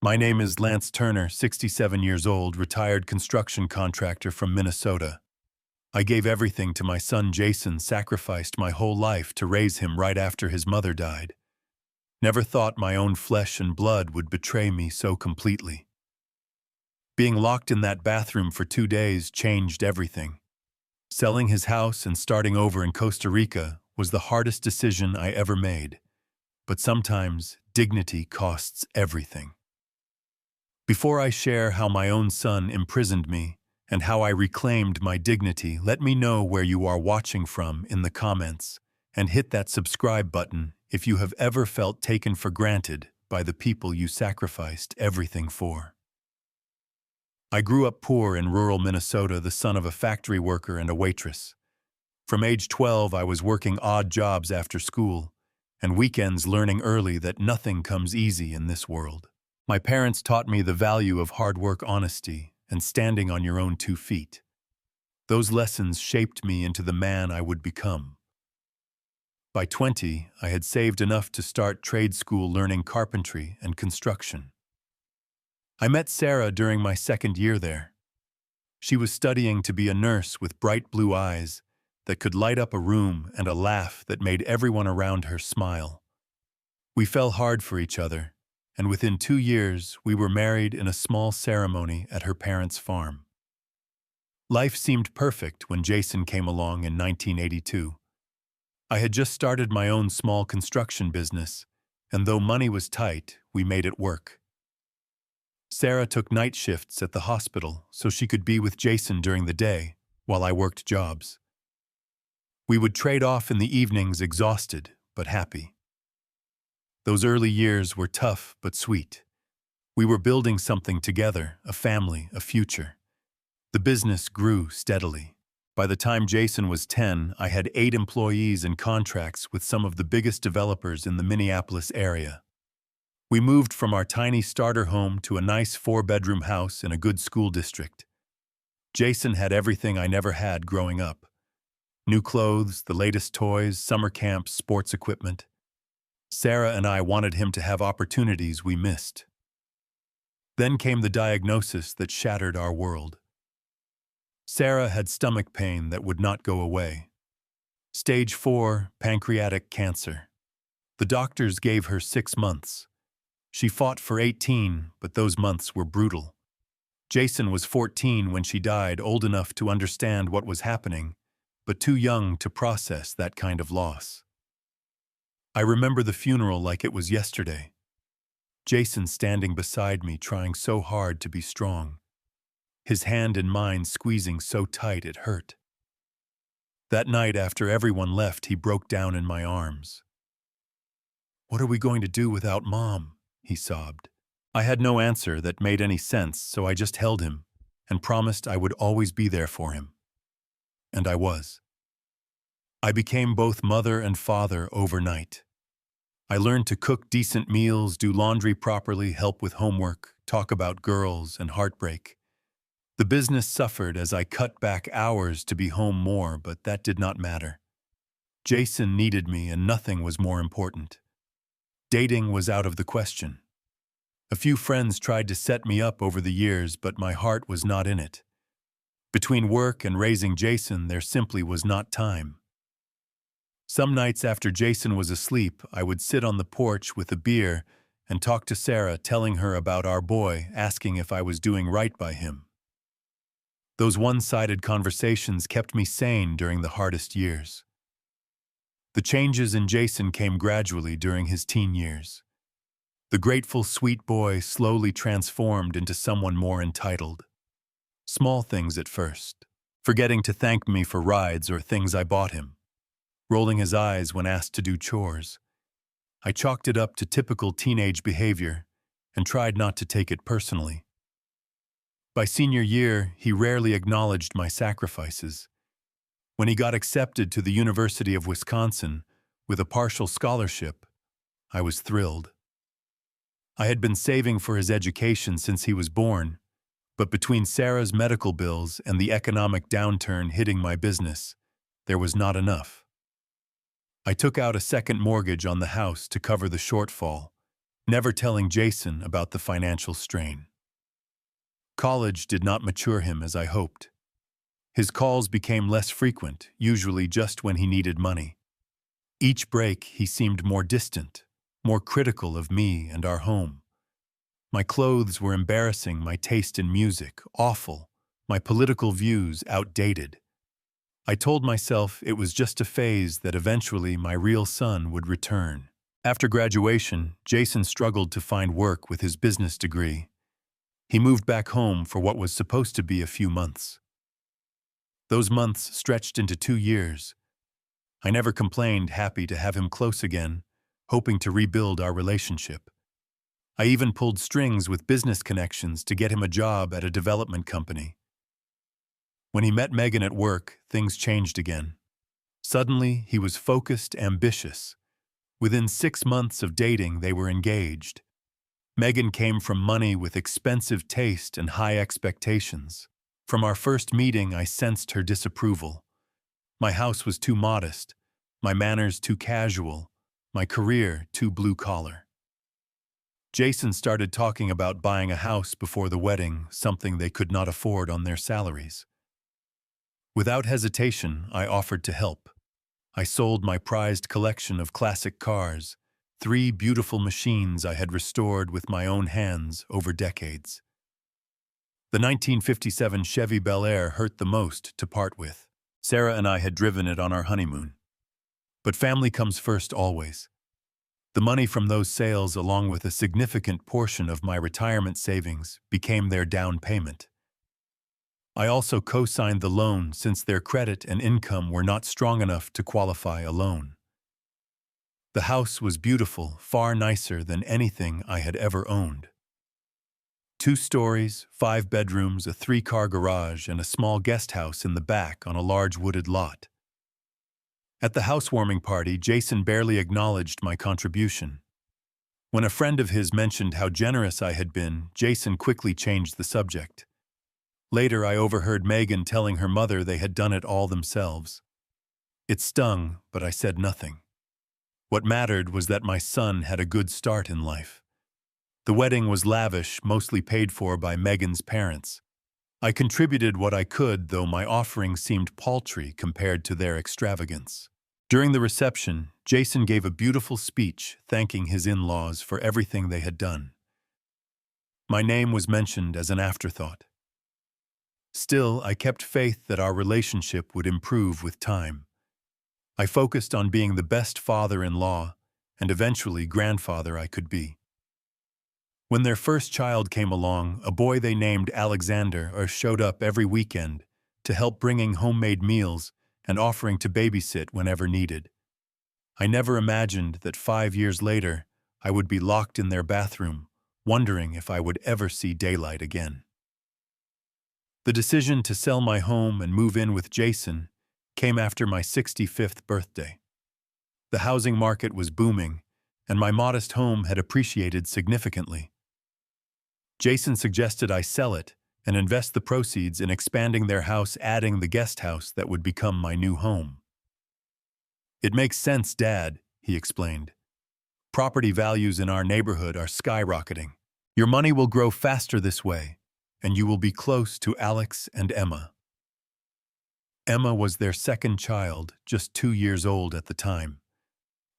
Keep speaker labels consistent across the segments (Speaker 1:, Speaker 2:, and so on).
Speaker 1: My name is Lance Turner, 67 years old, retired construction contractor from Minnesota. I gave everything to my son Jason, sacrificed my whole life to raise him right after his mother died. Never thought my own flesh and blood would betray me so completely. Being locked in that bathroom for 2 days changed everything. Selling his house and starting over in Costa Rica was the hardest decision I ever made. But sometimes dignity costs everything. Before I share how my own son imprisoned me and how I reclaimed my dignity, let me know where you are watching from in the comments, and hit that subscribe button if you have ever felt taken for granted by the people you sacrificed everything for. I grew up poor in rural Minnesota, the son of a factory worker and a waitress. From age 12, I was working odd jobs after school, and weekends learning early that nothing comes easy in this world. My parents taught me the value of hard work, honesty, and standing on your own 2 feet. Those lessons shaped me into the man I would become. By 20, I had saved enough to start trade school learning carpentry and construction. I met Sarah during my second year there. She was studying to be a nurse with bright blue eyes that could light up a room and a laugh that made everyone around her smile. We fell hard for each other, and within 2 years we were married in a small ceremony at her parents' farm. Life seemed perfect when Jason came along in 1982. I had just started my own small construction business, and though money was tight, we made it work. Sarah took night shifts at the hospital so she could be with Jason during the day while I worked jobs. We would trade off in the evenings, exhausted but happy. Those early years were tough but sweet. We were building something together, a family, a future. The business grew steadily. By the time Jason was 10, I had 8 employees and contracts with some of the biggest developers in the Minneapolis area. We moved from our tiny starter home to a nice 4-bedroom house in a good school district. Jason had everything I never had growing up. New clothes, the latest toys, summer camps, sports equipment. Sarah and I wanted him to have opportunities we missed. Then came the diagnosis that shattered our world. Sarah had stomach pain that would not go away. Stage 4, pancreatic cancer. The doctors gave her 6 months. She fought for 18, but those months were brutal. Jason was 14 when she died, old enough to understand what was happening, but too young to process that kind of loss. I remember the funeral like it was yesterday. Jason standing beside me, trying so hard to be strong. His hand in mine squeezing so tight it hurt. That night, after everyone left, he broke down in my arms. "What are we going to do without Mom?" he sobbed. I had no answer that made any sense, so I just held him and promised I would always be there for him. And I was. I became both mother and father overnight. I learned to cook decent meals, do laundry properly, help with homework, talk about girls and heartbreak. The business suffered as I cut back hours to be home more, but that did not matter. Jason needed me and nothing was more important. Dating was out of the question. A few friends tried to set me up over the years, but my heart was not in it. Between work and raising Jason, there simply was not time. Some nights after Jason was asleep, I would sit on the porch with a beer and talk to Sarah, telling her about our boy, asking if I was doing right by him. Those one-sided conversations kept me sane during the hardest years. The changes in Jason came gradually during his teen years. The grateful, sweet boy slowly transformed into someone more entitled. Small things at first, forgetting to thank me for rides or things I bought him, rolling his eyes when asked to do chores. I chalked it up to typical teenage behavior and tried not to take it personally. By senior year, he rarely acknowledged my sacrifices. When he got accepted to the University of Wisconsin with a partial scholarship, I was thrilled. I had been saving for his education since he was born, but between Sarah's medical bills and the economic downturn hitting my business, there was not enough. I took out a second mortgage on the house to cover the shortfall, never telling Jason about the financial strain. College did not mature him as I hoped. His calls became less frequent, usually just when he needed money. Each break, he seemed more distant, more critical of me and our home. My clothes were embarrassing, my taste in music awful, my political views outdated. I told myself it was just a phase, that eventually my real son would return. After graduation, Jason struggled to find work with his business degree. He moved back home for what was supposed to be a few months. Those months stretched into 2 years. I never complained, happy to have him close again, hoping to rebuild our relationship. I even pulled strings with business connections to get him a job at a development company. When he met Megan at work, things changed again. Suddenly, he was focused, ambitious. Within 6 months of dating, they were engaged. Megan came from money with expensive taste and high expectations. From our first meeting, I sensed her disapproval. My house was too modest, my manners too casual, my career too blue-collar. Jason started talking about buying a house before the wedding, something they could not afford on their salaries. Without hesitation, I offered to help. I sold my prized collection of classic cars, 3 beautiful machines I had restored with my own hands over decades. The 1957 Chevy Bel Air hurt the most to part with. Sarah and I had driven it on our honeymoon. But family comes first always. The money from those sales, along with a significant portion of my retirement savings, became their down payment. I also co-signed the loan since their credit and income were not strong enough to qualify a loan. The house was beautiful, far nicer than anything I had ever owned. 2 stories, 5 bedrooms, a 3-car garage, and a small guest house in the back on a large wooded lot. At the housewarming party, Jason barely acknowledged my contribution. When a friend of his mentioned how generous I had been, Jason quickly changed the subject. Later, I overheard Megan telling her mother they had done it all themselves. It stung, but I said nothing. What mattered was that my son had a good start in life. The wedding was lavish, mostly paid for by Megan's parents. I contributed what I could, though my offering seemed paltry compared to their extravagance. During the reception, Jason gave a beautiful speech thanking his in-laws for everything they had done. My name was mentioned as an afterthought. Still, I kept faith that our relationship would improve with time. I focused on being the best father-in-law and eventually grandfather I could be. When their first child came along, a boy they named Alexander showed up every weekend to help, bringing homemade meals and offering to babysit whenever needed. I never imagined that 5 years later I would be locked in their bathroom, wondering if I would ever see daylight again. The decision to sell my home and move in with Jason came after my 65th birthday. The housing market was booming, and my modest home had appreciated significantly. Jason suggested I sell it and invest the proceeds in expanding their house, adding the guest house that would become my new home. "It makes sense, Dad," he explained. "Property values in our neighborhood are skyrocketing. Your money will grow faster this way, and you will be close to Alex and Emma." Emma was their second child, just 2 years old at the time.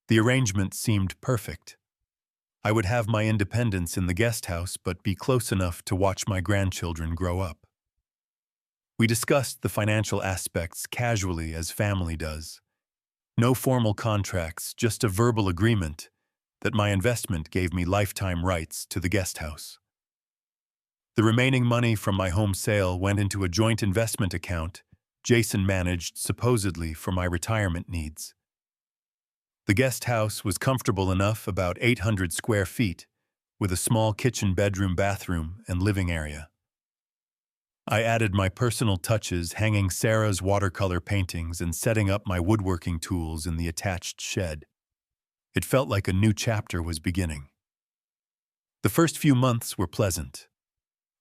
Speaker 1: The arrangement seemed perfect. I would have my independence in the guest house, but be close enough to watch my grandchildren grow up. We discussed the financial aspects casually, as family does. No formal contracts, just a verbal agreement that my investment gave me lifetime rights to the guest house. The remaining money from my home sale went into a joint investment account Jason managed supposedly for my retirement needs. The guest house was comfortable enough, about 800 square feet, with a small kitchen, bedroom, bathroom, and living area. I added my personal touches, hanging Sarah's watercolor paintings and setting up my woodworking tools in the attached shed. It felt like a new chapter was beginning. The first few months were pleasant.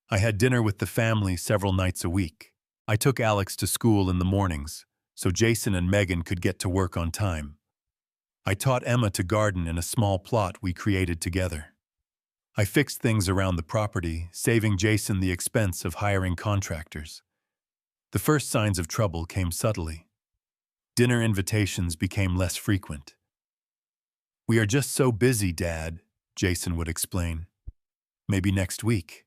Speaker 1: I had dinner with the family several nights a week. I took Alex to school in the mornings, so Jason and Megan could get to work on time. I taught Emma to garden in a small plot we created together. I fixed things around the property, saving Jason the expense of hiring contractors. The first signs of trouble came subtly. Dinner invitations became less frequent. "We are just so busy, Dad," Jason would explain. "Maybe next week."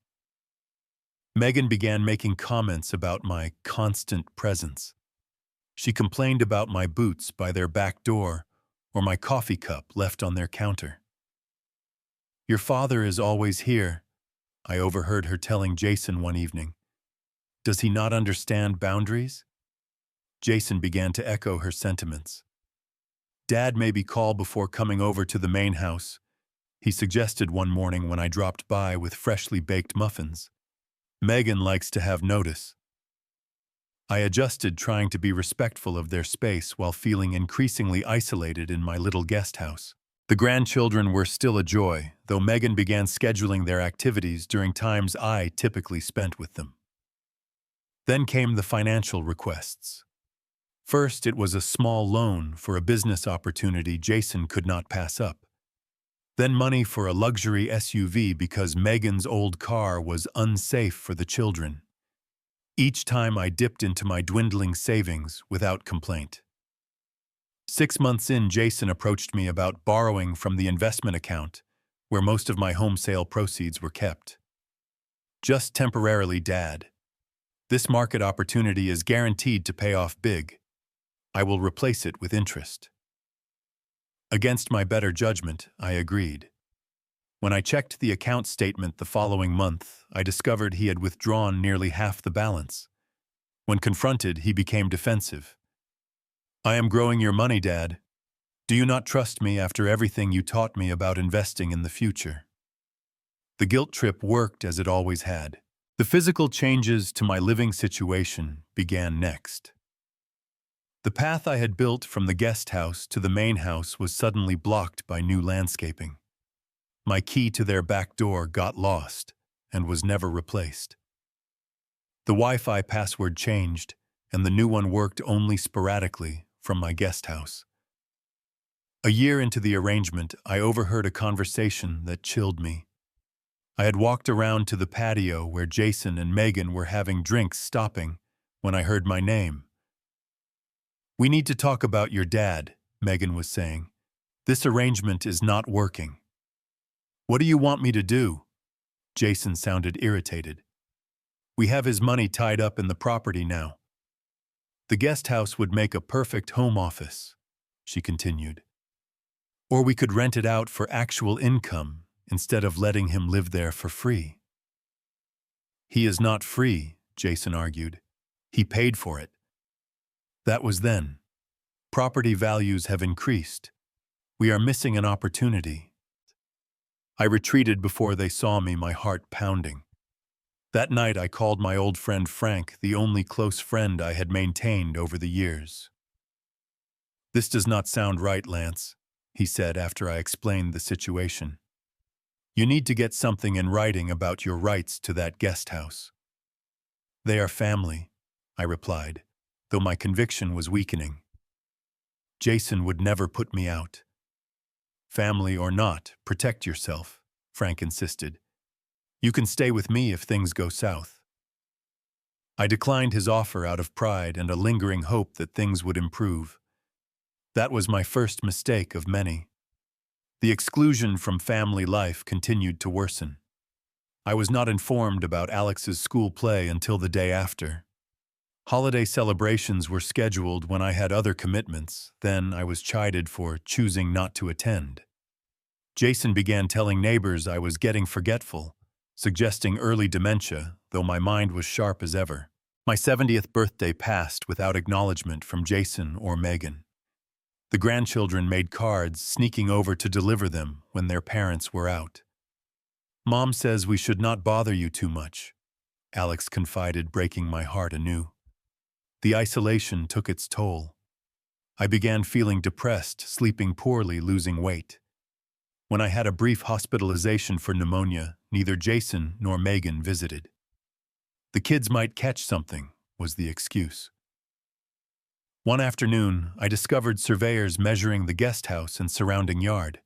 Speaker 1: Megan began making comments about my constant presence. She complained about my boots by their back door or my coffee cup left on their counter. "Your father is always here," I overheard her telling Jason one evening. "Does he not understand boundaries?" Jason began to echo her sentiments. "Dad maybe call before coming over to the main house," he suggested one morning when I dropped by with freshly baked muffins. "Megan likes to have notice." I adjusted, trying to be respectful of their space while feeling increasingly isolated in my little guest house. The grandchildren were still a joy, though Megan began scheduling their activities during times I typically spent with them. Then came the financial requests. First, it was a small loan for a business opportunity Jason could not pass up. Then money for a luxury SUV because Megan's old car was unsafe for the children. Each time I dipped into my dwindling savings without complaint. 6 months in, Jason approached me about borrowing from the investment account, where most of my home sale proceeds were kept. "Just temporarily, Dad. This market opportunity is guaranteed to pay off big. I will replace it with interest." Against my better judgment, I agreed. When I checked the account statement the following month, I discovered he had withdrawn nearly half the balance. When confronted, he became defensive. "I am growing your money, Dad. Do you not trust me after everything you taught me about investing in the future?" The guilt trip worked as it always had. The physical changes to my living situation began next. The path I had built from the guest house to the main house was suddenly blocked by new landscaping. My key to their back door got lost and was never replaced. The Wi-Fi password changed, and the new one worked only sporadically from my guest house. A year into the arrangement, I overheard a conversation that chilled me. I had walked around to the patio where Jason and Megan were having drinks, stopping when I heard my name. "We need to talk about your dad," Megan was saying. "This arrangement is not working." "What do you want me to do?" Jason sounded irritated. "We have his money tied up in the property now. The guest house would make a perfect home office," she continued. "Or we could rent it out for actual income instead of letting him live there for free." "He is not free," Jason argued. "He paid for it." "That was then. Property values have increased. We are missing an opportunity." I retreated before they saw me, my heart pounding. That night I called my old friend Frank, the only close friend I had maintained over the years. "This does not sound right, Lance," he said after I explained the situation. "You need to get something in writing about your rights to that guest house." "They are family," I replied, though my conviction was weakening. "Jason would never put me out." "Family or not, protect yourself," Frank insisted. "You can stay with me if things go south." I declined his offer out of pride and a lingering hope that things would improve. That was my first mistake of many. The exclusion from family life continued to worsen. I was not informed about Alex's school play until the day after. Holiday celebrations were scheduled when I had other commitments, then I was chided for choosing not to attend. Jason began telling neighbors I was getting forgetful, suggesting early dementia, though my mind was sharp as ever. My 70th birthday passed without acknowledgement from Jason or Megan. The grandchildren made cards, sneaking over to deliver them when their parents were out. "Mom says we should not bother you too much," Alex confided, breaking my heart anew. The isolation took its toll. I began feeling depressed, sleeping poorly, losing weight. When I had a brief hospitalization for pneumonia, neither Jason nor Megan visited. "The kids might catch something," was the excuse. One afternoon, I discovered surveyors measuring the guest house and surrounding yard.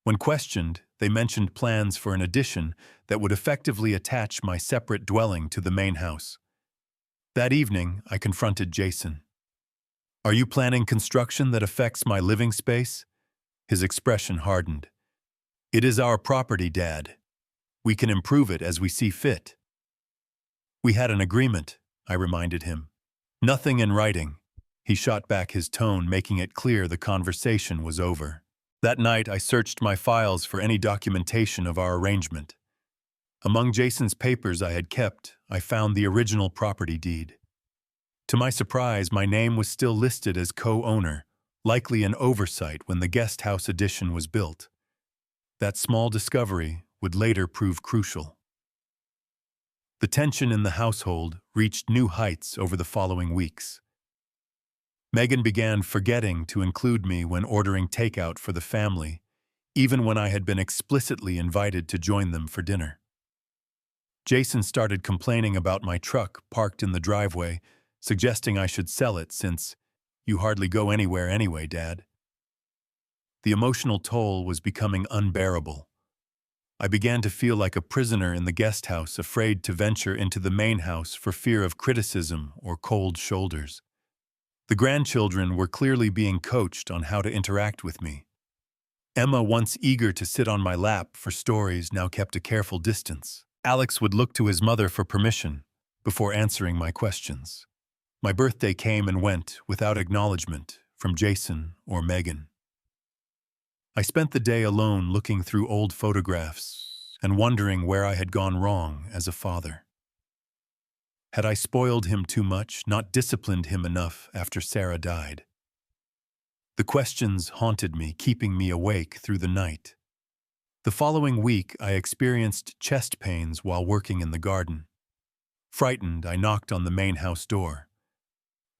Speaker 1: When questioned, they mentioned plans for an addition that would effectively attach my separate dwelling to the main house. That evening, I confronted Jason. "Are you planning construction that affects my living space?" His expression hardened. "It is our property, Dad. We can improve it as we see fit." "We had an agreement," I reminded him. "Nothing in writing." He shot back his tone, making it clear the conversation was over. That night, I searched my files for any documentation of our arrangement. Among Jason's papers I had kept, I found the original property deed. To my surprise, my name was still listed as co-owner, likely an oversight when the guest house addition was built. That small discovery would later prove crucial. The tension in the household reached new heights over the following weeks. Megan began forgetting to include me when ordering takeout for the family, even when I had been explicitly invited to join them for dinner. Jason started complaining about my truck parked in the driveway, suggesting I should sell it since, "You hardly go anywhere anyway, Dad." The emotional toll was becoming unbearable. I began to feel like a prisoner in the guest house, afraid to venture into the main house for fear of criticism or cold shoulders. The grandchildren were clearly being coached on how to interact with me. Emma, once eager to sit on my lap for stories, now kept a careful distance. Alex would look to his mother for permission before answering my questions. My birthday came and went without acknowledgement from Jason or Megan. I spent the day alone looking through old photographs and wondering where I had gone wrong as a father. Had I spoiled him too much, not disciplined him enough after Sarah died? The questions haunted me, keeping me awake through the night. The following week, I experienced chest pains while working in the garden. Frightened, I knocked on the main house door.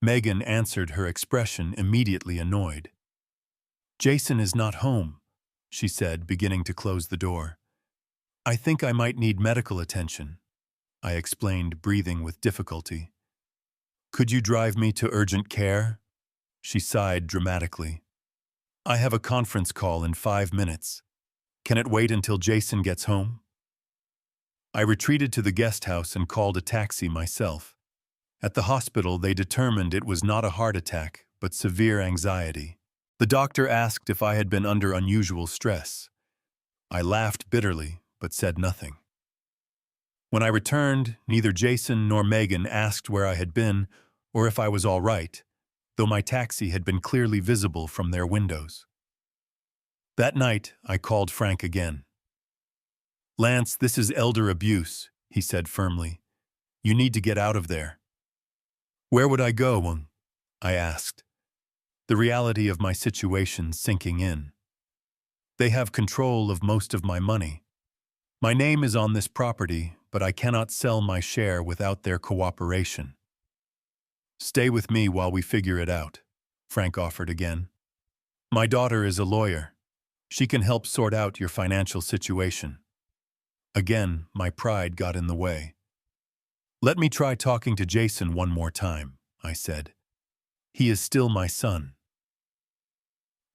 Speaker 1: Megan answered, her expression immediately annoyed. "Jason is not home," she said, beginning to close the door. "I think I might need medical attention," I explained, breathing with difficulty. "Could you drive me to urgent care?" She sighed dramatically. "I have a conference call in 5 minutes. Can it wait until Jason gets home?" I retreated to the guest house and called a taxi myself. At the hospital, they determined it was not a heart attack, but severe anxiety. The doctor asked if I had been under unusual stress. I laughed bitterly, but said nothing. When I returned, neither Jason nor Megan asked where I had been or if I was all right, though my taxi had been clearly visible from their windows. That night, I called Frank again. "Lance, this is elder abuse," he said firmly. "You need to get out of there." "Where would I go?" I asked, the reality of my situation sinking in. "They have control of most of my money. My name is on this property, but I cannot sell my share without their cooperation." "Stay with me while we figure it out," Frank offered again. "My daughter is a lawyer. She can help sort out your financial situation." Again, my pride got in the way. "Let me try talking to Jason one more time," I said. "He is still my son."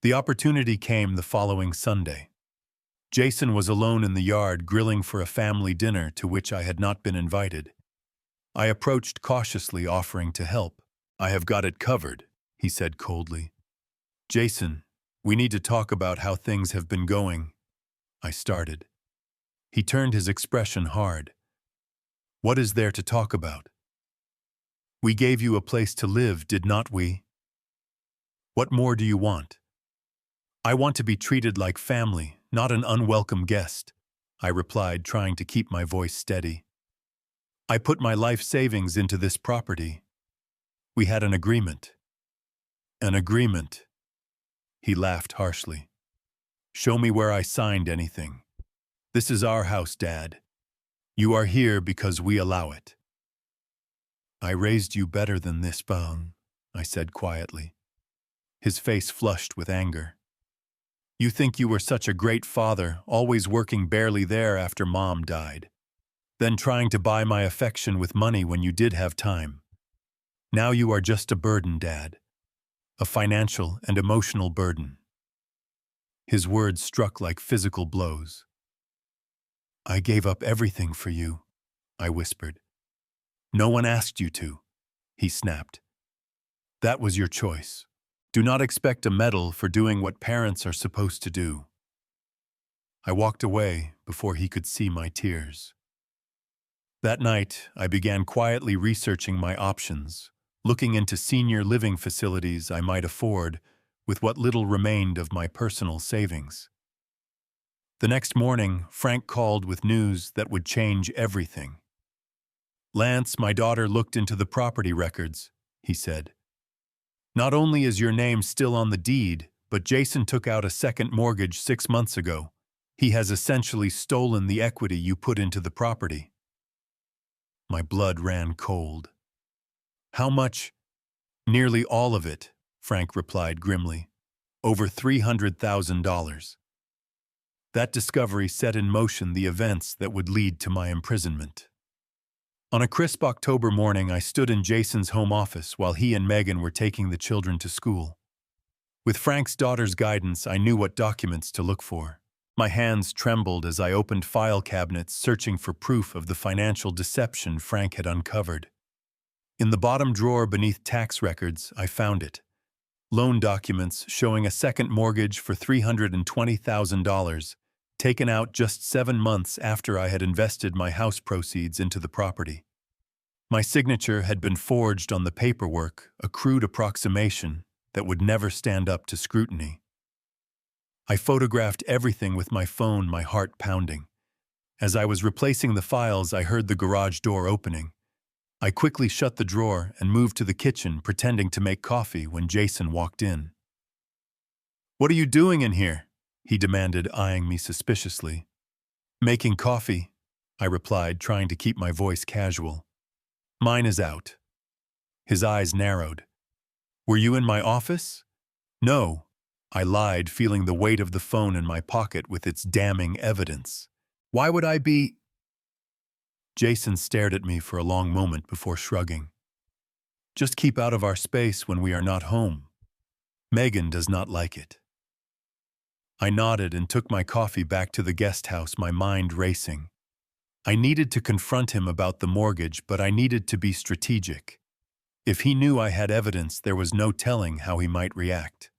Speaker 1: The opportunity came the following Sunday. Jason was alone in the yard grilling for a family dinner to which I had not been invited. I approached cautiously, offering to help. "I have got it covered," he said coldly. "Jason, we need to talk about how things have been going," I started. He turned his expression hard. "What is there to talk about? We gave you a place to live, did not we? What more do you want?" "I want to be treated like family, not an unwelcome guest," I replied, trying to keep my voice steady. "I put my life savings into this property. We had an agreement." "An agreement?" He laughed harshly. "Show me where I signed anything. This is our house, Dad. You are here because we allow it." "I raised you better than this, Bung," I said quietly. His face flushed with anger. "You think you were such a great father, always working barely there after Mom died. Then trying to buy my affection with money when you did have time. Now you are just a burden, Dad. A financial and emotional burden." His words struck like physical blows. I gave up everything for you, I whispered. No one asked you to, he snapped. That was your choice. Do not expect a medal for doing what parents are supposed to do. I walked away before he could see my tears. That night, I began quietly researching my options, looking into senior living facilities I might afford with what little remained of my personal savings. The next morning, Frank called with news that would change everything. Lance, my daughter looked into the property records, he said. Not only is your name still on the deed, but Jason took out a second mortgage 6 months ago. He has essentially stolen the equity you put into the property. My blood ran cold. How much? Nearly all of it, Frank replied grimly. Over $300,000. That discovery set in motion the events that would lead to my imprisonment. On a crisp October morning, I stood in Jason's home office while he and Megan were taking the children to school. With Frank's daughter's guidance, I knew what documents to look for. My hands trembled as I opened file cabinets searching for proof of the financial deception Frank had uncovered. In the bottom drawer beneath tax records, I found it. Loan documents showing a second mortgage for $320,000, taken out just 7 months after I had invested my house proceeds into the property. My signature had been forged on the paperwork, a crude approximation that would never stand up to scrutiny. I photographed everything with my phone, my heart pounding. As I was replacing the files, I heard the garage door opening. I quickly shut the drawer and moved to the kitchen, pretending to make coffee when Jason walked in. "What are you doing in here?" he demanded, eyeing me suspiciously. "Making coffee," I replied, trying to keep my voice casual. "Mine is out." His eyes narrowed. "Were you in my office?" "No," I lied, feeling the weight of the phone in my pocket with its damning evidence. "Why would I be—" Jason stared at me for a long moment before shrugging. "Just keep out of our space when we are not home. Megan does not like it." I nodded and took my coffee back to the guest house, my mind racing. I needed to confront him about the mortgage, but I needed to be strategic. If he knew I had evidence, there was no telling how he might react.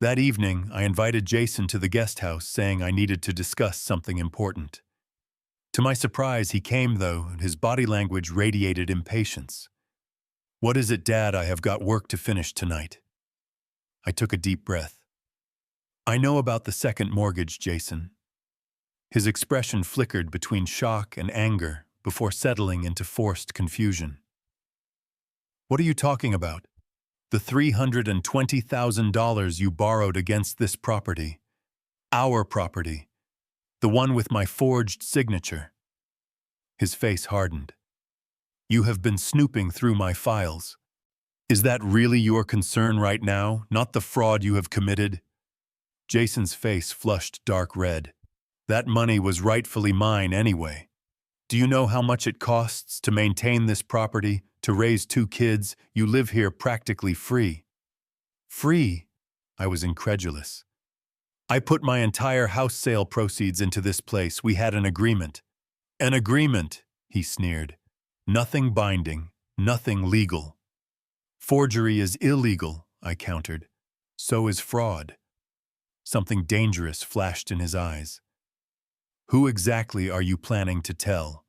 Speaker 1: That evening, I invited Jason to the guest house, saying I needed to discuss something important. To my surprise, he came, though, and his body language radiated impatience. "What is it, Dad? I have got work to finish tonight." I took a deep breath. "I know about the second mortgage, Jason." His expression flickered between shock and anger before settling into forced confusion. "What are you talking about?" "The $320,000 you borrowed against this property. Our property. The one with my forged signature." His face hardened. "You have been snooping through my files. Is that really your concern right now, not the fraud you have committed?" Jason's face flushed dark red. "That money was rightfully mine anyway. Do you know how much it costs to maintain this property, to raise 2 kids? You live here practically free." "Free?" I was incredulous. "I put my entire house sale proceeds into this place. We had an agreement." "An agreement," he sneered. "Nothing binding, nothing legal." "Forgery is illegal," I countered. "So is fraud." Something dangerous flashed in his eyes. "Who exactly are you planning to tell?"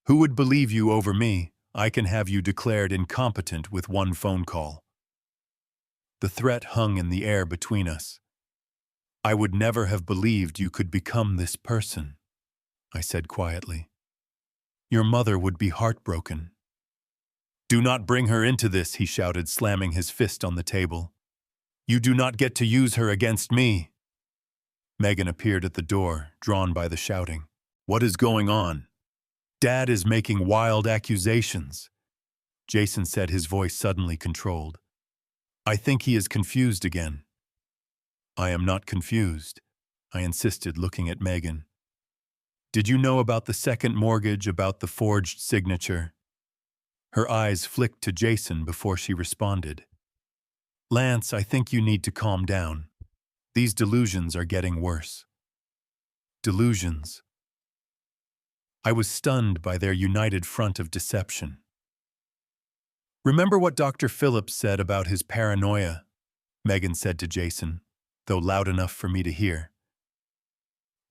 Speaker 1: "Who would believe you over me? I can have you declared incompetent with one phone call." The threat hung in the air between us. "I would never have believed you could become this person," I said quietly. "Your mother would be heartbroken." "Do not bring her into this," he shouted, slamming his fist on the table. "You do not get to use her against me." Megan appeared at the door, drawn by the shouting. "What is going on?" "Dad is making wild accusations," Jason said, his voice suddenly controlled. "I think he is confused again." "I am not confused," I insisted, looking at Megan. "Did you know about the second mortgage, about the forged signature?" Her eyes flicked to Jason before she responded. "Lance, I think you need to calm down. These delusions are getting worse." "Delusions?" I was stunned by their united front of deception. "Remember what Dr. Phillips said about his paranoia?" Megan said to Jason, though loud enough for me to hear.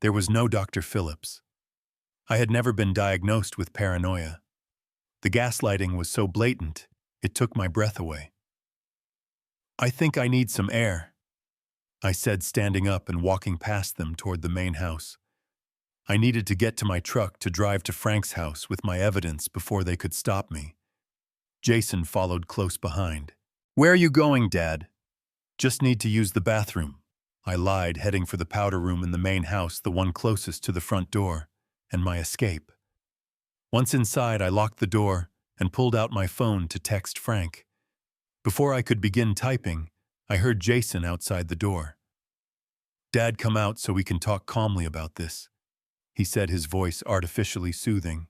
Speaker 1: There was no Dr. Phillips. I had never been diagnosed with paranoia. The gaslighting was so blatant, it took my breath away. "I think I need some air," I said, standing up and walking past them toward the main house. I needed to get to my truck to drive to Frank's house with my evidence before they could stop me. Jason followed close behind. "Where are you going, Dad?" "Just need to use the bathroom," I lied, heading for the powder room in the main house, the one closest to the front door, and my escape. Once inside, I locked the door and pulled out my phone to text Frank. Before I could begin typing, I heard Jason outside the door. "Dad, come out so we can talk calmly about this," he said, his voice artificially soothing.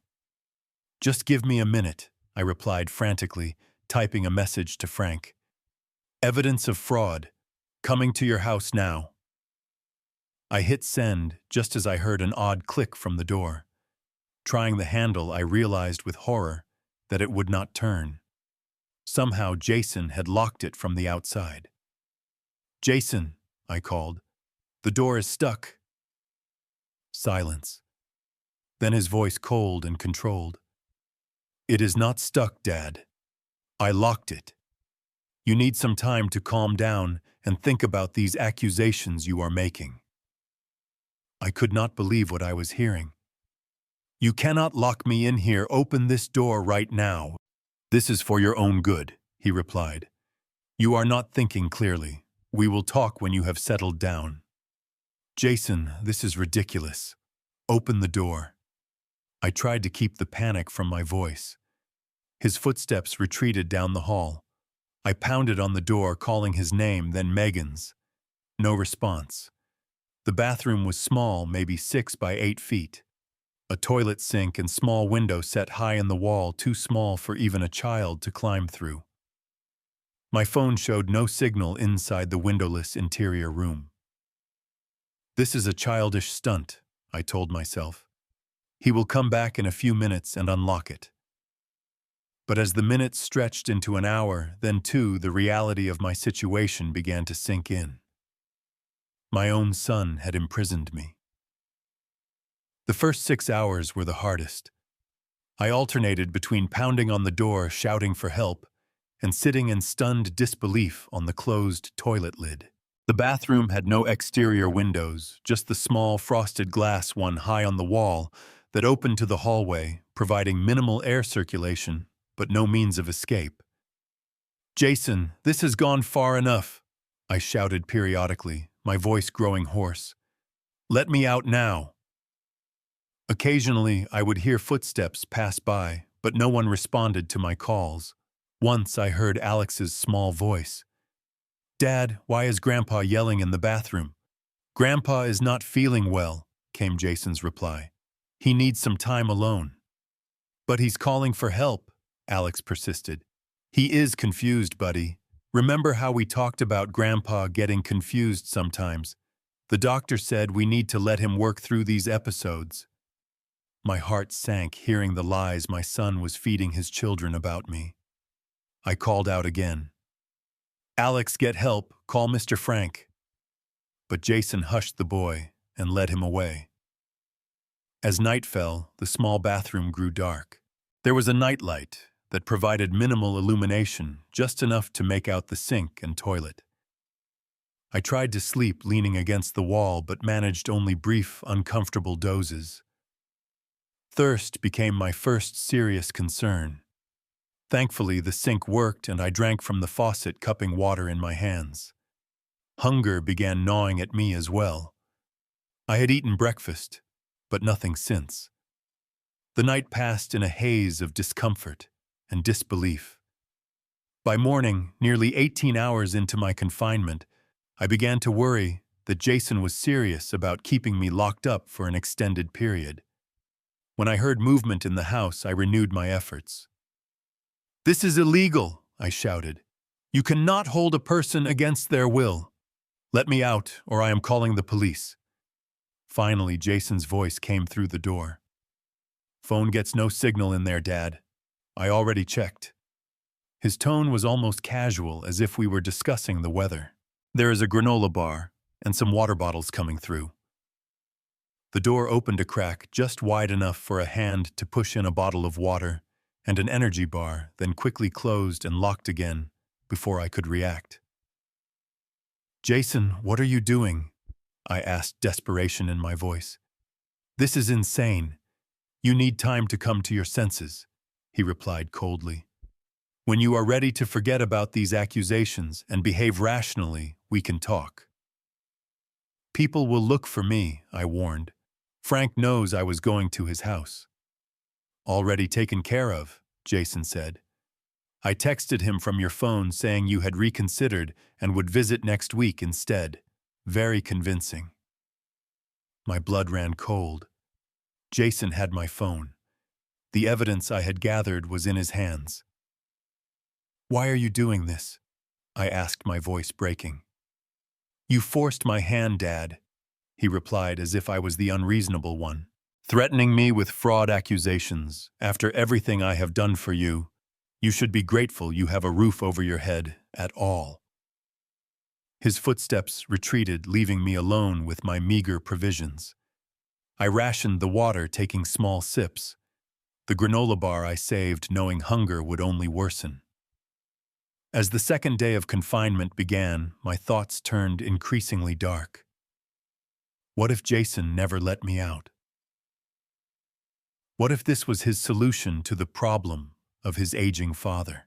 Speaker 1: "Just give me a minute," I replied frantically, typing a message to Frank. "Evidence of fraud. Coming to your house now." I hit send just as I heard an odd click from the door. Trying the handle, I realized with horror that it would not turn. Somehow Jason had locked it from the outside. "Jason," I called, "the door is stuck." Silence. Then his voice cold and controlled. "It is not stuck, Dad. I locked it. You need some time to calm down and think about these accusations you are making." I could not believe what I was hearing. "You cannot lock me in here. Open this door right now." "This is for your own good," he replied. "You are not thinking clearly. We will talk when you have settled down." "Jason, this is ridiculous. Open the door." I tried to keep the panic from my voice. His footsteps retreated down the hall. I pounded on the door, calling his name, then Megan's. No response. The bathroom was small, maybe 6 by 8 feet. A toilet sink and small window set high in the wall, too small for even a child to climb through. My phone showed no signal inside the windowless interior room. "This is a childish stunt," I told myself. "He will come back in a few minutes and unlock it." But as the minutes stretched into an hour, then 2, the reality of my situation began to sink in. My own son had imprisoned me. The first 6 hours were the hardest. I alternated between pounding on the door, shouting for help, and sitting in stunned disbelief on the closed toilet lid. The bathroom had no exterior windows, just the small frosted glass one high on the wall that opened to the hallway, providing minimal air circulation, but no means of escape. "Jason, this has gone far enough," I shouted periodically, my voice growing hoarse. "Let me out now." Occasionally, I would hear footsteps pass by, but no one responded to my calls. Once I heard Alex's small voice. "Dad, why is Grandpa yelling in the bathroom?" "Grandpa is not feeling well," came Jason's reply. "He needs some time alone." "But he's calling for help," Alex persisted. "He is confused, buddy. Remember how we talked about Grandpa getting confused sometimes? The doctor said we need to let him work through these episodes." My heart sank hearing the lies my son was feeding his children about me. I called out again. "Alex, get help. Call Mr. Frank." But Jason hushed the boy and led him away. As night fell, the small bathroom grew dark. There was a nightlight that provided minimal illumination, just enough to make out the sink and toilet. I tried to sleep leaning against the wall, but managed only brief, uncomfortable dozes. Thirst became my first serious concern. Thankfully, the sink worked and I drank from the faucet, cupping water in my hands. Hunger began gnawing at me as well. I had eaten breakfast, but nothing since. The night passed in a haze of discomfort and disbelief. By morning, nearly 18 hours into my confinement, I began to worry that Jason was serious about keeping me locked up for an extended period. When I heard movement in the house, I renewed my efforts. "This is illegal," I shouted. "You cannot hold a person against their will. Let me out, or I am calling the police." Finally, Jason's voice came through the door. Phone gets no signal in there, Dad. I already checked. His tone was almost casual, as if we were discussing the weather. There is a granola bar and some water bottles coming through. The door opened a crack just wide enough for a hand to push in a bottle of water and an energy bar, then quickly closed and locked again before I could react. Jason, what are you doing? I asked, desperation in my voice. This is insane. You need time to come to your senses, he replied coldly. When you are ready to forget about these accusations and behave rationally, we can talk. People will look for me, I warned. Frank knows I was going to his house. Already taken care of, Jason said. I texted him from your phone saying you had reconsidered and would visit next week instead. Very convincing. My blood ran cold. Jason had my phone. The evidence I had gathered was in his hands. Why are you doing this? I asked, my voice breaking. You forced my hand, Dad, he replied as if I was the unreasonable one. Threatening me with fraud accusations. After everything I have done for you, you should be grateful you have a roof over your head at all. His footsteps retreated, leaving me alone with my meager provisions. I rationed the water, taking small sips. The granola bar I saved, knowing hunger would only worsen. As the second day of confinement began, my thoughts turned increasingly dark. What if Jason never let me out? What if this was his solution to the problem of his aging father?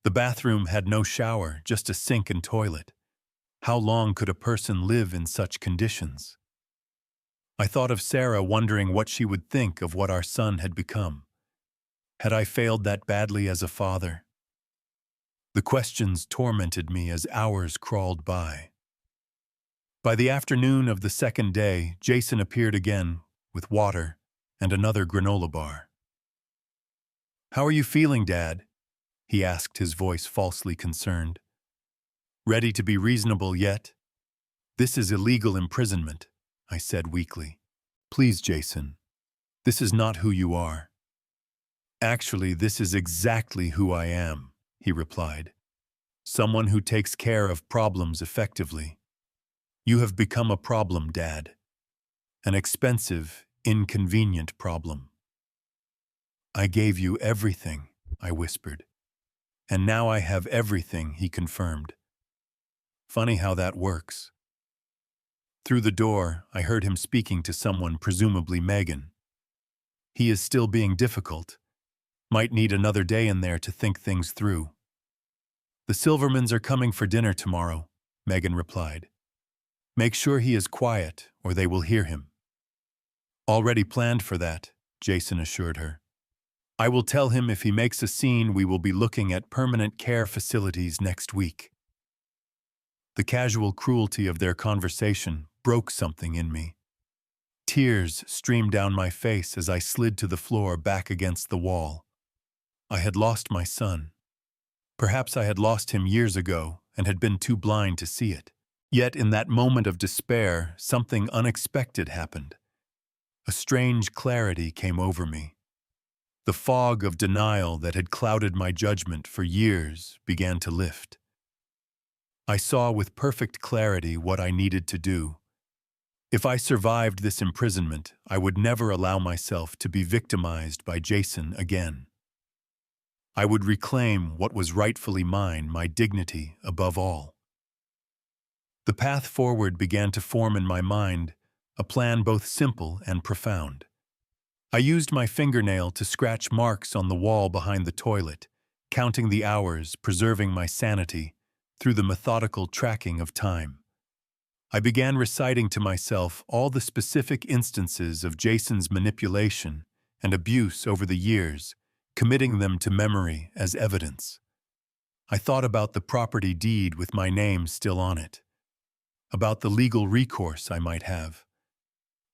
Speaker 1: The bathroom had no shower, just a sink and toilet. How long could a person live in such conditions? I thought of Sarah, wondering what she would think of what our son had become. Had I failed that badly as a father? The questions tormented me as hours crawled by. By the afternoon of the second day, Jason appeared again with water and another granola bar. How are you feeling, Dad? He asked, his voice falsely concerned. Ready to be reasonable yet? This is illegal imprisonment, I said weakly. Please, Jason. This is not who you are. Actually, this is exactly who I am, he replied. Someone who takes care of problems effectively. You have become a problem, Dad. An expensive, inconvenient problem. I gave you everything, I whispered. And now I have everything, he confirmed. Funny how that works. Through the door, I heard him speaking to someone, presumably Megan. He is still being difficult. Might need another day in there to think things through. The Silvermans are coming for dinner tomorrow, Megan replied. Make sure he is quiet, or they will hear him. Already planned for that, Jason assured her. I will tell him if he makes a scene, we will be looking at permanent care facilities next week. The casual cruelty of their conversation broke something in me. Tears streamed down my face as I slid to the floor, back against the wall. I had lost my son. Perhaps I had lost him years ago and had been too blind to see it. Yet in that moment of despair, something unexpected happened. A strange clarity came over me. The fog of denial that had clouded my judgment for years began to lift. I saw with perfect clarity what I needed to do. If I survived this imprisonment, I would never allow myself to be victimized by Jason again. I would reclaim what was rightfully mine, my dignity above all. The path forward began to form in my mind, a plan both simple and profound. I used my fingernail to scratch marks on the wall behind the toilet, counting the hours, preserving my sanity through the methodical tracking of time. I began reciting to myself all the specific instances of Jason's manipulation and abuse over the years, committing them to memory as evidence. I thought about the property deed with my name still on it, about the legal recourse I might have,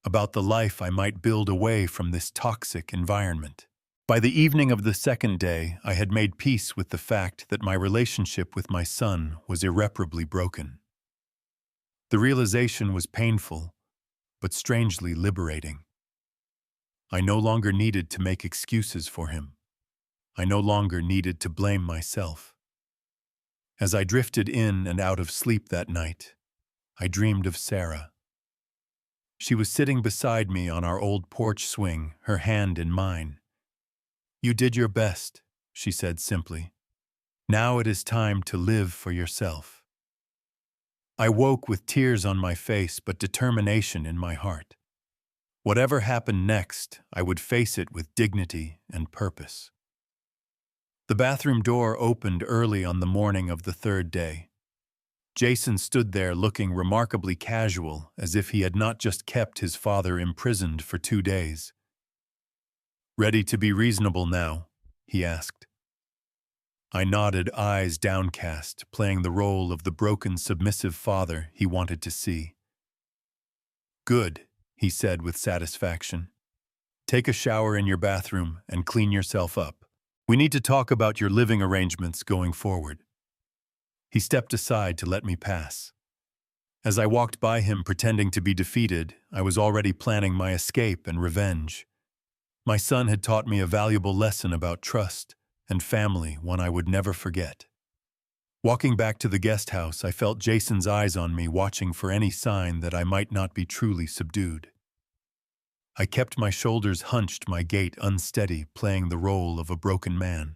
Speaker 1: about the life I might build away from this toxic environment. By the evening of the second day, I had made peace with the fact that my relationship with my son was irreparably broken. The realization was painful, but strangely liberating. I no longer needed to make excuses for him. I no longer needed to blame myself. As I drifted in and out of sleep that night, I dreamed of Sarah. She was sitting beside me on our old porch swing, her hand in mine. "You did your best," she said simply. "Now it is time to live for yourself." I woke with tears on my face but determination in my heart. Whatever happened next, I would face it with dignity and purpose. The bathroom door opened early on the morning of the third day. Jason stood there looking remarkably casual, as if he had not just kept his father imprisoned for 2 days. "Ready to be reasonable now?" he asked. I nodded, eyes downcast, playing the role of the broken, submissive father he wanted to see. "Good," he said with satisfaction. "Take a shower in your bathroom and clean yourself up. We need to talk about your living arrangements going forward." He stepped aside to let me pass. As I walked by him pretending to be defeated, I was already planning my escape and revenge. My son had taught me a valuable lesson about trust and family, one I would never forget. Walking back to the guest house, I felt Jason's eyes on me, watching for any sign that I might not be truly subdued. I kept my shoulders hunched, my gait unsteady, playing the role of a broken man.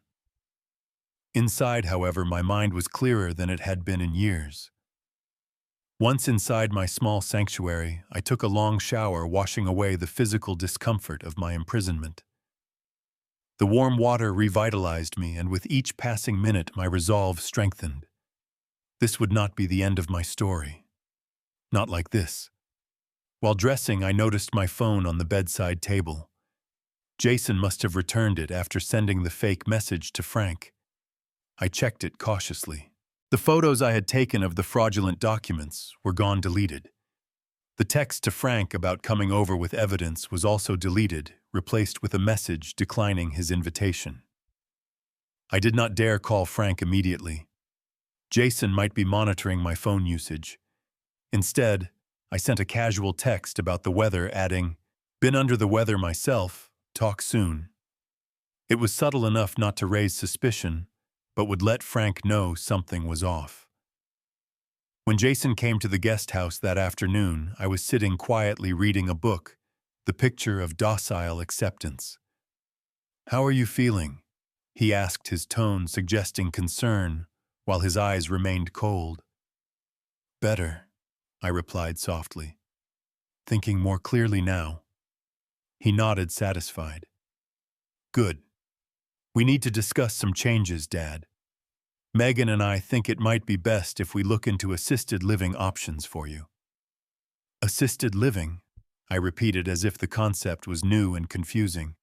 Speaker 1: Inside, however, my mind was clearer than it had been in years. Once inside my small sanctuary, I took a long shower, washing away the physical discomfort of my imprisonment. The warm water revitalized me, and with each passing minute my resolve strengthened. This would not be the end of my story. Not like this. While dressing, I noticed my phone on the bedside table. Jason must have returned it after sending the fake message to Frank. I checked it cautiously. The photos I had taken of the fraudulent documents were gone, deleted. The text to Frank about coming over with evidence was also deleted, replaced with a message declining his invitation. I did not dare call Frank immediately. Jason might be monitoring my phone usage. Instead, I sent a casual text about the weather, adding, "Been under the weather myself, talk soon." It was subtle enough not to raise suspicion, but would let Frank know something was off. When Jason came to the guest house that afternoon, I was sitting quietly reading a book, the picture of docile acceptance. "How are you feeling?" he asked, his tone suggesting concern, while his eyes remained cold. "Better," I replied softly. "Thinking more clearly now." He nodded, satisfied. "Good. We need to discuss some changes, Dad. Megan and I think it might be best if we look into assisted living options for you." "Assisted living?" I repeated, as if the concept was new and confusing.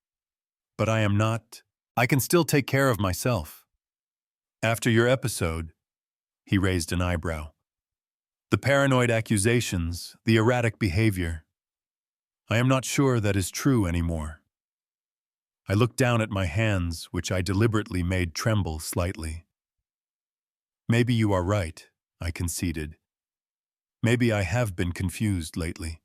Speaker 1: "But I am not. I can still take care of myself." "After your episode," he raised an eyebrow. "The paranoid accusations, the erratic behavior. I am not sure that is true anymore." I looked down at my hands, which I deliberately made tremble slightly. "Maybe you are right," I conceded. "Maybe I have been confused lately."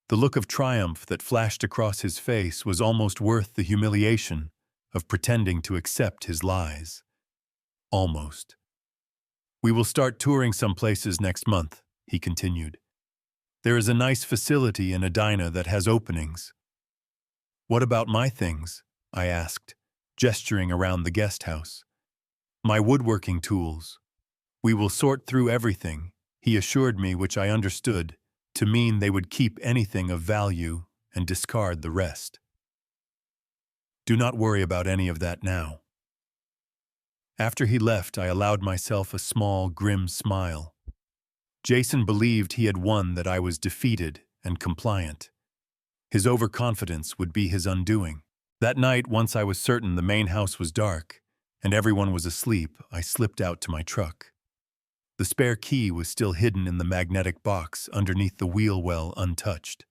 Speaker 1: The look of triumph that flashed across his face was almost worth the humiliation of pretending to accept his lies. Almost. "We will start touring some places next month," he continued. "There is a nice facility in Edina that has openings." "What about my things?" I asked, gesturing around the guest house. "My woodworking tools." "We will sort through everything," he assured me, which I understood to mean they would keep anything of value and discard the rest. "Do not worry about any of that now." After he left, I allowed myself a small, grim smile. Jason believed he had won, that I was defeated and compliant. His overconfidence would be his undoing. That night, once I was certain the main house was dark and everyone was asleep, I slipped out to my truck. The spare key was still hidden in the magnetic box underneath the wheel well, untouched.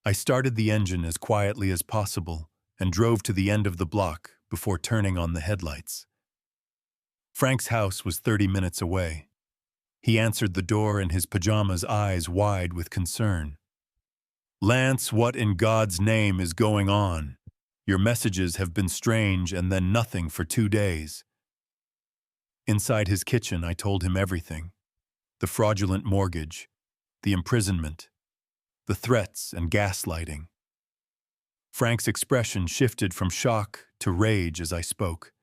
Speaker 1: I started the engine as quietly as possible and drove to the end of the block before turning on the headlights. Frank's house was 30 minutes away. He answered the door in his pajamas, eyes wide with concern. Lance, what in God's name is going on? Your messages have been strange and then nothing for 2 days. Inside his kitchen, I told him everything. The fraudulent mortgage, the imprisonment, the threats and gaslighting. Frank's expression shifted from shock to rage as I spoke.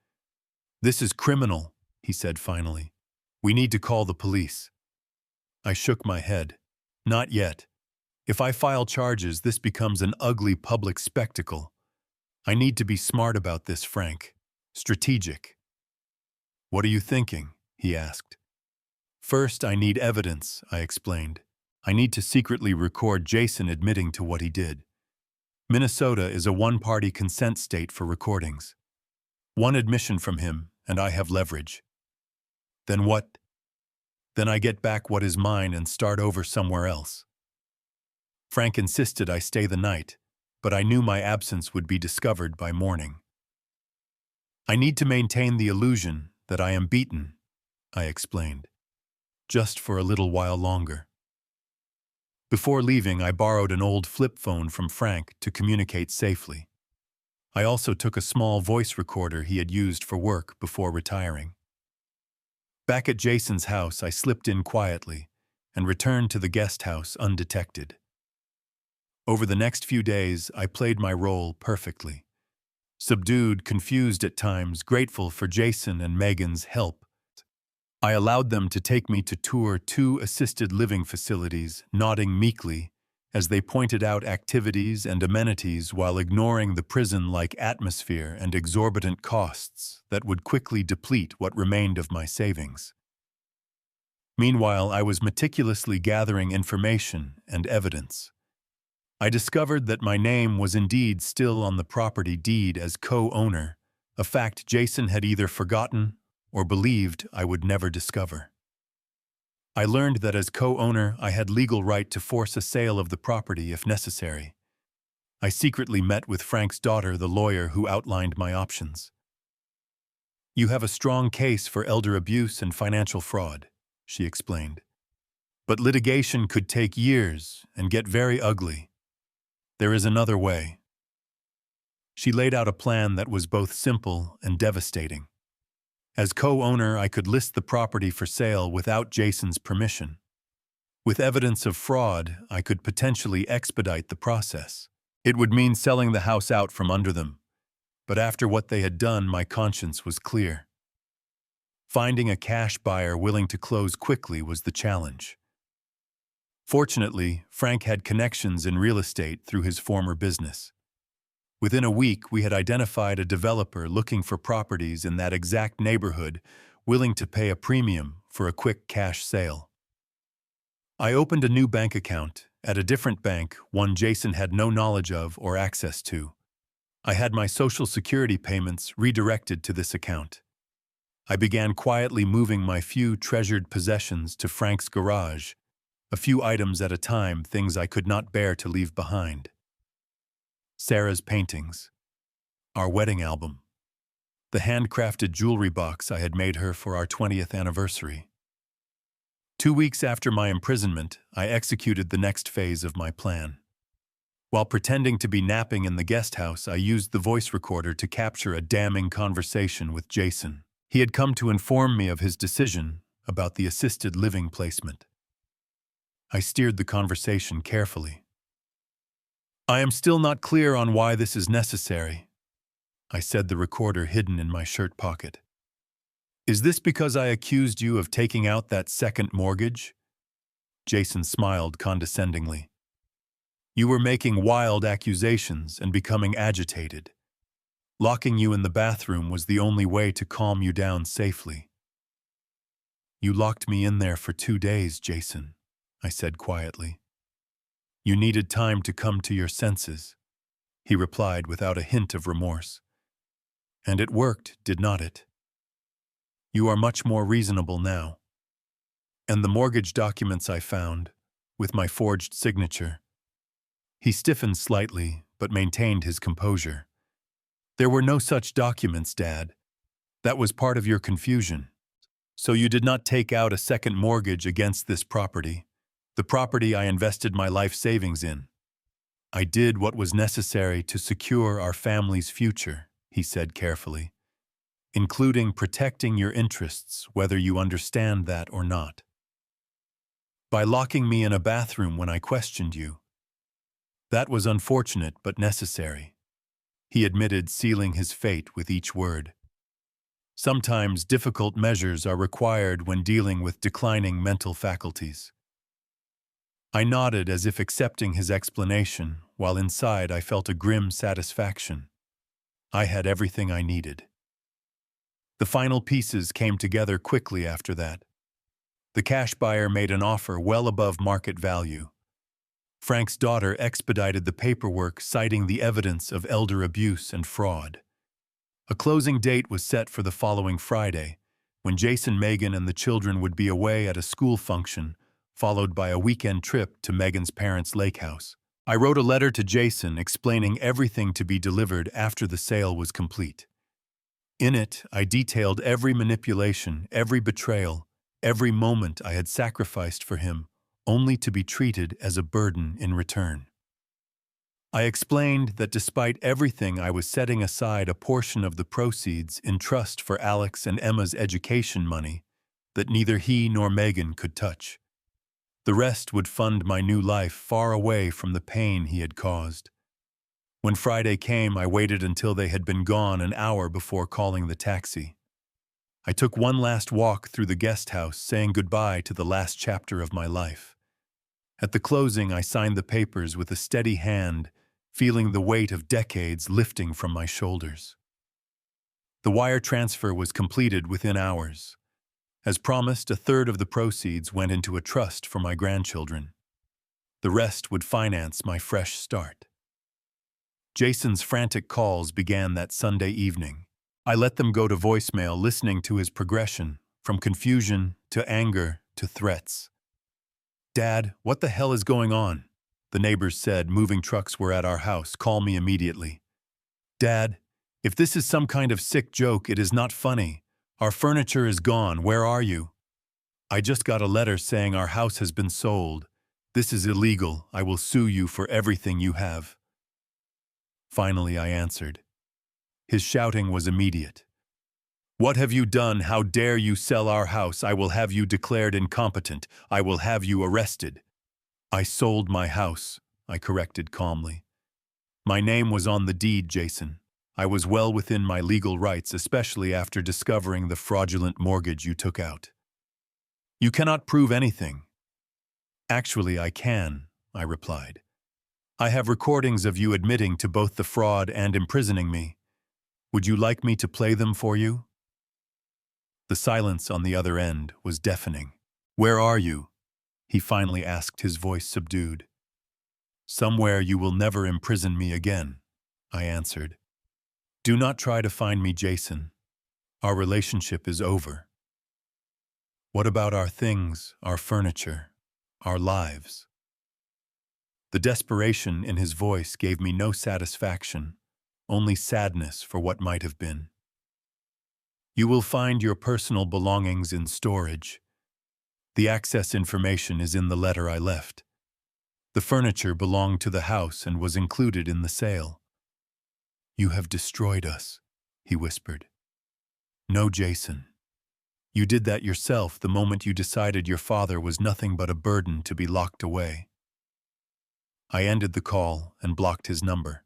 Speaker 1: "This is criminal," he said finally. "We need to call the police." I shook my head. "Not yet. If I file charges, this becomes an ugly public spectacle. I need to be smart about this, Frank. Strategic." "What are you thinking?" he asked. "First, I need evidence," I explained. "I need to secretly record Jason admitting to what he did. Minnesota is a one-party consent state for recordings. One admission from him, and I have leverage. Then what? Then I get back what is mine and start over somewhere else." Frank insisted I stay the night, but I knew my absence would be discovered by morning. "I need to maintain the illusion that I am beaten," I explained. "Just for a little while longer." Before leaving, I borrowed an old flip phone from Frank to communicate safely. I also took a small voice recorder he had used for work before retiring. Back at Jason's house, I slipped in quietly and returned to the guest house undetected. Over the next few days, I played my role perfectly. Subdued, confused at times, grateful for Jason and Megan's help. I allowed them to take me to tour 2 assisted living facilities, nodding meekly as they pointed out activities and amenities while ignoring the prison-like atmosphere and exorbitant costs that would quickly deplete what remained of my savings. Meanwhile, I was meticulously gathering information and evidence. I discovered that my name was indeed still on the property deed as co-owner, a fact Jason had either forgotten or believed I would never discover. I learned that as co-owner, I had legal right to force a sale of the property if necessary. I secretly met with Frank's daughter, the lawyer who outlined my options. "You have a strong case for elder abuse and financial fraud," she explained. "But litigation could take years and get very ugly. There is another way." She laid out a plan that was both simple and devastating. As co-owner, I could list the property for sale without Jason's permission. With evidence of fraud, I could potentially expedite the process. It would mean selling the house out from under them, but after what they had done, my conscience was clear. Finding a cash buyer willing to close quickly was the challenge. Fortunately, Frank had connections in real estate through his former business. Within a week, we had identified a developer looking for properties in that exact neighborhood, willing to pay a premium for a quick cash sale. I opened a new bank account at a different bank, one Jason had no knowledge of or access to. I had my Social Security payments redirected to this account. I began quietly moving my few treasured possessions to Frank's garage, a few items at a time, things I could not bear to leave behind. Sarah's paintings, our wedding album, the handcrafted jewelry box I had made her for our 20th anniversary. 2 weeks after my imprisonment, I executed the next phase of my plan. While pretending to be napping in the guest house, I used the voice recorder to capture a damning conversation with Jason. He had come to inform me of his decision about the assisted living placement. I steered the conversation carefully. "I am still not clear on why this is necessary," I said, the recorder hidden in my shirt pocket. "Is this because I accused you of taking out that second mortgage?" Jason smiled condescendingly. "You were making wild accusations and becoming agitated. Locking you in the bathroom was the only way to calm you down safely." "You locked me in there for 2 days, Jason," I said quietly. "You needed time to come to your senses," he replied without a hint of remorse. "And it worked, did not it? You are much more reasonable now. And the mortgage documents I found, with my forged signature." He stiffened slightly, but maintained his composure. "There were no such documents, Dad. That was part of your confusion. So you did not take out a second mortgage against this property, the property I invested my life savings in. I did what was necessary to secure our family's future, he said carefully, including protecting your interests, whether you understand that or not. By locking me in a bathroom when I questioned you. That was unfortunate but necessary. He admitted, sealing his fate with each word. Sometimes difficult measures are required when dealing with declining mental faculties. I nodded as if accepting his explanation, while inside I felt a grim satisfaction. I had everything I needed. The final pieces came together quickly after that. The cash buyer made an offer well above market value. Frank's daughter expedited the paperwork, citing the evidence of elder abuse and fraud. A closing date was set for the following Friday, when Jason, Megan, and the children would be away at a school function, followed by a weekend trip to Megan's parents' lake house. I wrote a letter to Jason explaining everything to be delivered after the sale was complete. In it, I detailed every manipulation, every betrayal, every moment I had sacrificed for him, only to be treated as a burden in return. I explained that despite everything, I was setting aside a portion of the proceeds in trust for Alex and Emma's education money that neither he nor Megan could touch. The rest would fund my new life far away from the pain he had caused. When Friday came, I waited until they had been gone an hour before calling the taxi. I took one last walk through the guest house, saying goodbye to the last chapter of my life. At the closing, I signed the papers with a steady hand, feeling the weight of decades lifting from my shoulders. The wire transfer was completed within hours. As promised, a third of the proceeds went into a trust for my grandchildren. The rest would finance my fresh start. Jason's frantic calls began that Sunday evening. I let them go to voicemail, listening to his progression, from confusion to anger to threats. "Dad, what the hell is going on?" The neighbors said. "Moving trucks were at our house. Call me immediately." "Dad, if this is some kind of sick joke, it is not funny. Our furniture is gone. Where are you?" "I just got a letter saying our house has been sold. This is illegal. I will sue you for everything you have." Finally, I answered. His shouting was immediate. "What have you done? How dare you sell our house? I will have you declared incompetent. I will have you arrested." "I sold my house," I corrected calmly. "My name was on the deed, Jason. I was well within my legal rights, especially after discovering the fraudulent mortgage you took out." "You cannot prove anything." "Actually, I can," I replied. "I have recordings of you admitting to both the fraud and imprisoning me. Would you like me to play them for you?" The silence on the other end was deafening. "Where are you?" he finally asked, his voice subdued. "Somewhere you will never imprison me again," I answered. "Do not try to find me, Jason. Our relationship is over." "What about our things, our furniture, our lives?" The desperation in his voice gave me no satisfaction, only sadness for what might have been. "You will find your personal belongings in storage. The access information is in the letter I left. The furniture belonged to the house and was included in the sale." "You have destroyed us," he whispered. "No, Jason. You did that yourself the moment you decided your father was nothing but a burden to be locked away." I ended the call and blocked his number.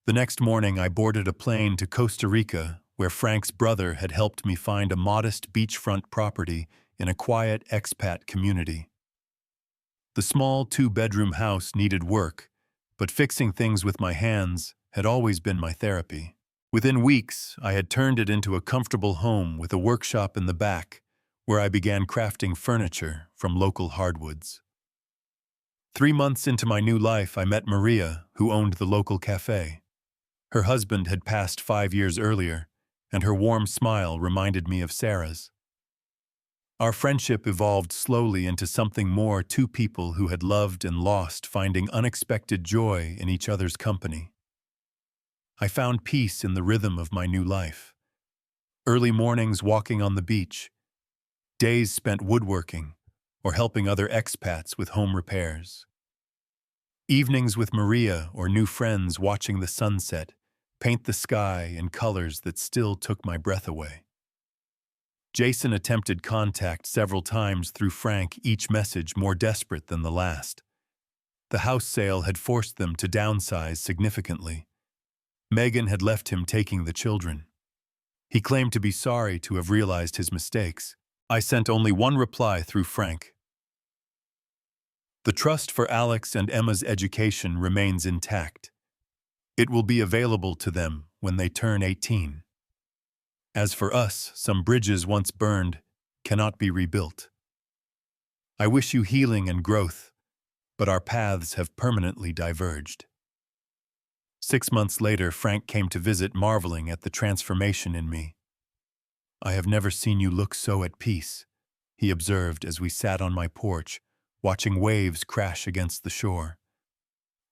Speaker 1: The next morning, I boarded a plane to Costa Rica, where Frank's brother had helped me find a modest beachfront property in a quiet expat community. The small two-bedroom house needed work, but fixing things with my hands had always been my therapy. Within weeks, I had turned it into a comfortable home with a workshop in the back, where I began crafting furniture from local hardwoods. 3 months into my new life, I met Maria, who owned the local cafe. Her husband had passed 5 years earlier, and her warm smile reminded me of Sarah's. Our friendship evolved slowly into something more, two people who had loved and lost, finding unexpected joy in each other's company. I found peace in the rhythm of my new life. Early mornings walking on the beach, days spent woodworking or helping other expats with home repairs. Evenings with Maria or new friends watching the sunset paint the sky in colors that still took my breath away. Jason attempted contact several times through Frank, each message more desperate than the last. The house sale had forced them to downsize significantly. Megan had left him taking the children. He claimed to be sorry to have realized his mistakes. I sent only one reply through Frank. The trust for Alex and Emma's education remains intact. It will be available to them when they turn 18. As for us, some bridges once burned cannot be rebuilt. I wish you healing and growth, but our paths have permanently diverged. 6 months later, Frank came to visit, marveling at the transformation in me. I have never seen you look so at peace, he observed as we sat on my porch, watching waves crash against the shore.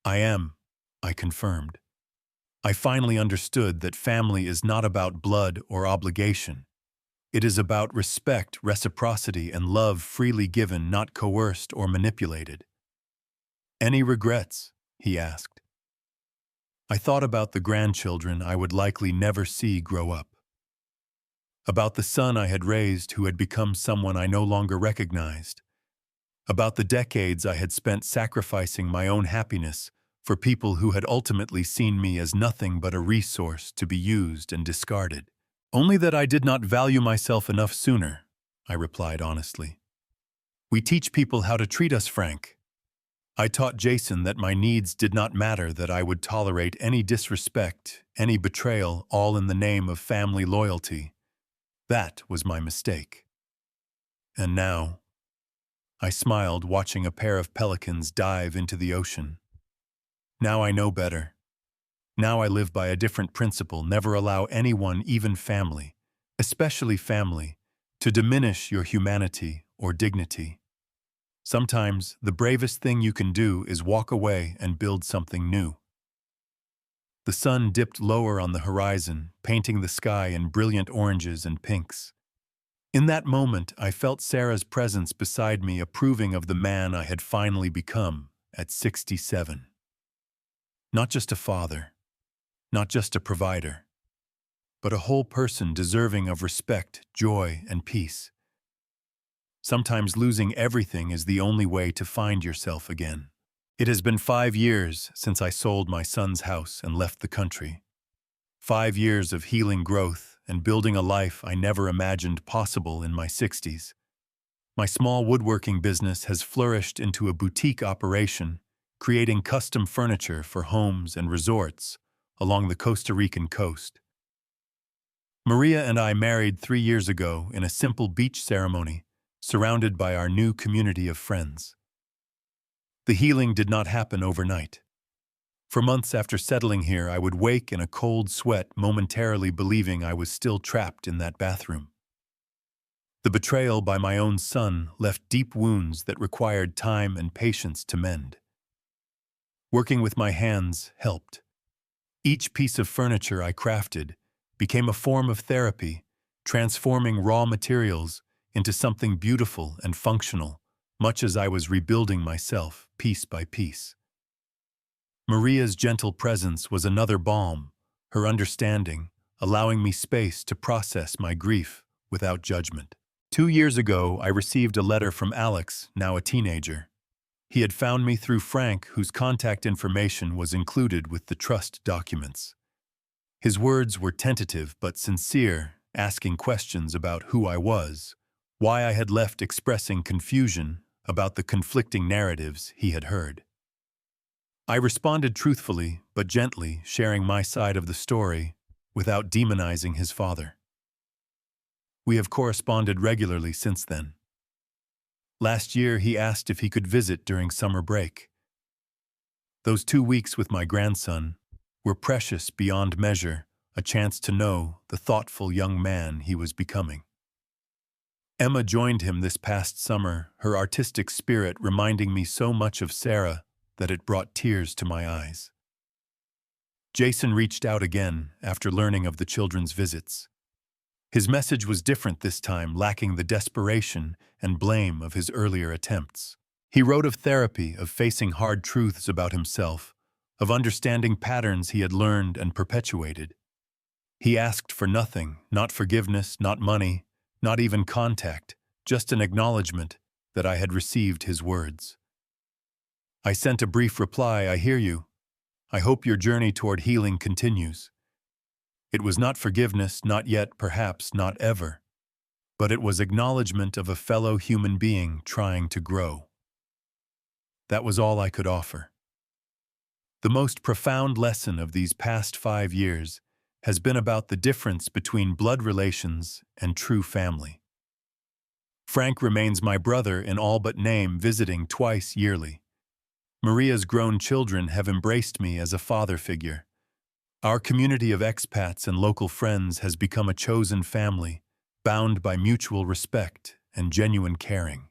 Speaker 1: I am, I confirmed. I finally understood that family is not about blood or obligation. It is about respect, reciprocity, and love freely given, not coerced or manipulated. Any regrets? He asked. I thought about the grandchildren I would likely never see grow up. About the son I had raised who had become someone I no longer recognized. About the decades I had spent sacrificing my own happiness for people who had ultimately seen me as nothing but a resource to be used and discarded. Only that I did not value myself enough sooner, I replied honestly. We teach people how to treat us, Frank. I taught Jason that my needs did not matter, that I would tolerate any disrespect, any betrayal, all in the name of family loyalty. That was my mistake. And now, I smiled, watching a pair of pelicans dive into the ocean. Now I know better. Now I live by a different principle: never allow anyone, even family, especially family, to diminish your humanity or dignity. Sometimes the bravest thing you can do is walk away and build something new. The sun dipped lower on the horizon, painting the sky in brilliant oranges and pinks. In that moment, I felt Sarah's presence beside me, approving of the man I had finally become at 67. Not just a father, not just a provider, but a whole person deserving of respect, joy, and peace. Sometimes losing everything is the only way to find yourself again. It has been 5 years since I sold my son's house and left the country. 5 years of healing, growth, and building a life I never imagined possible in my 60s. My small woodworking business has flourished into a boutique operation, creating custom furniture for homes and resorts along the Costa Rican coast. Maria and I married 3 years ago in a simple beach ceremony, surrounded by our new community of friends. The healing did not happen overnight. For months after settling here, I would wake in a cold sweat, momentarily believing I was still trapped in that bathroom. The betrayal by my own son left deep wounds that required time and patience to mend. Working with my hands helped. Each piece of furniture I crafted became a form of therapy, transforming raw materials into something beautiful and functional, much as I was rebuilding myself piece by piece. Maria's gentle presence was another balm, her understanding, allowing me space to process my grief without judgment. 2 years ago, I received a letter from Alex, now a teenager. He had found me through Frank, whose contact information was included with the trust documents. His words were tentative but sincere, asking questions about who I was, why I had left, expressing confusion about the conflicting narratives he had heard. I responded truthfully but gently, sharing my side of the story without demonizing his father. We have corresponded regularly since then. Last year, he asked if he could visit during summer break. Those 2 weeks with my grandson were precious beyond measure, a chance to know the thoughtful young man he was becoming. Emma joined him this past summer, her artistic spirit reminding me so much of Sarah that it brought tears to my eyes. Jason reached out again after learning of the children's visits. His message was different this time, lacking the desperation and blame of his earlier attempts. He wrote of therapy, of facing hard truths about himself, of understanding patterns he had learned and perpetuated. He asked for nothing, not forgiveness, not money, not even contact, just an acknowledgement that I had received his words. I sent a brief reply, "I hear you. I hope your journey toward healing continues." It was not forgiveness, not yet, perhaps not ever, but it was acknowledgement of a fellow human being trying to grow. That was all I could offer. The most profound lesson of these past 5 years has been about the difference between blood relations and true family. Frank remains my brother in all but name, visiting twice yearly. Maria's grown children have embraced me as a father figure. Our community of expats and local friends has become a chosen family, bound by mutual respect and genuine caring.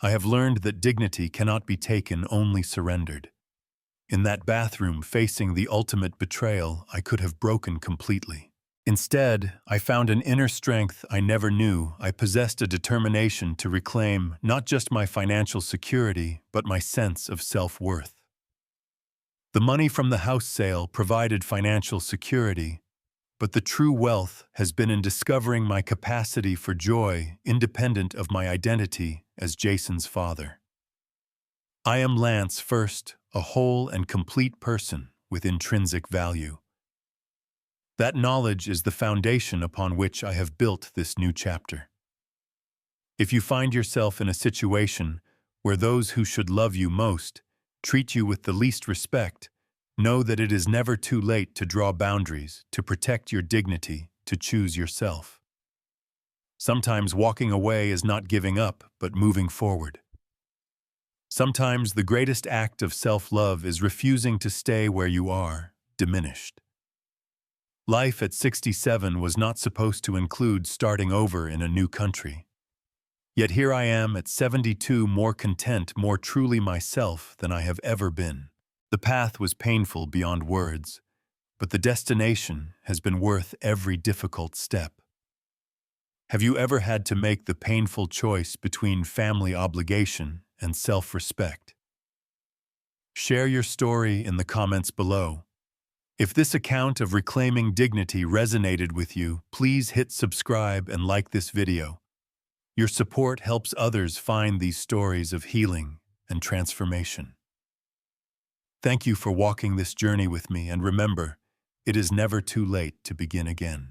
Speaker 1: I have learned that dignity cannot be taken, only surrendered. In that bathroom facing the ultimate betrayal, I could have broken completely. Instead, I found an inner strength I never knew. I possessed a determination to reclaim not just my financial security, but my sense of self-worth. The money from the house sale provided financial security, but the true wealth has been in discovering my capacity for joy independent of my identity as Jason's father. I am Lance first, a whole and complete person with intrinsic value. That knowledge is the foundation upon which I have built this new chapter. If you find yourself in a situation where those who should love you most treat you with the least respect, know that it is never too late to draw boundaries, to protect your dignity, to choose yourself. Sometimes walking away is not giving up, but moving forward. Sometimes the greatest act of self-love is refusing to stay where you are, diminished. Life at 67 was not supposed to include starting over in a new country. Yet here I am at 72, more content, more truly myself than I have ever been. The path was painful beyond words, but the destination has been worth every difficult step. Have you ever had to make the painful choice between family obligation and self-respect? Share your story in the comments below. If this account of reclaiming dignity resonated with you, please hit subscribe and like this video. Your support helps others find these stories of healing and transformation. Thank you for walking this journey with me, and remember, it is never too late to begin again.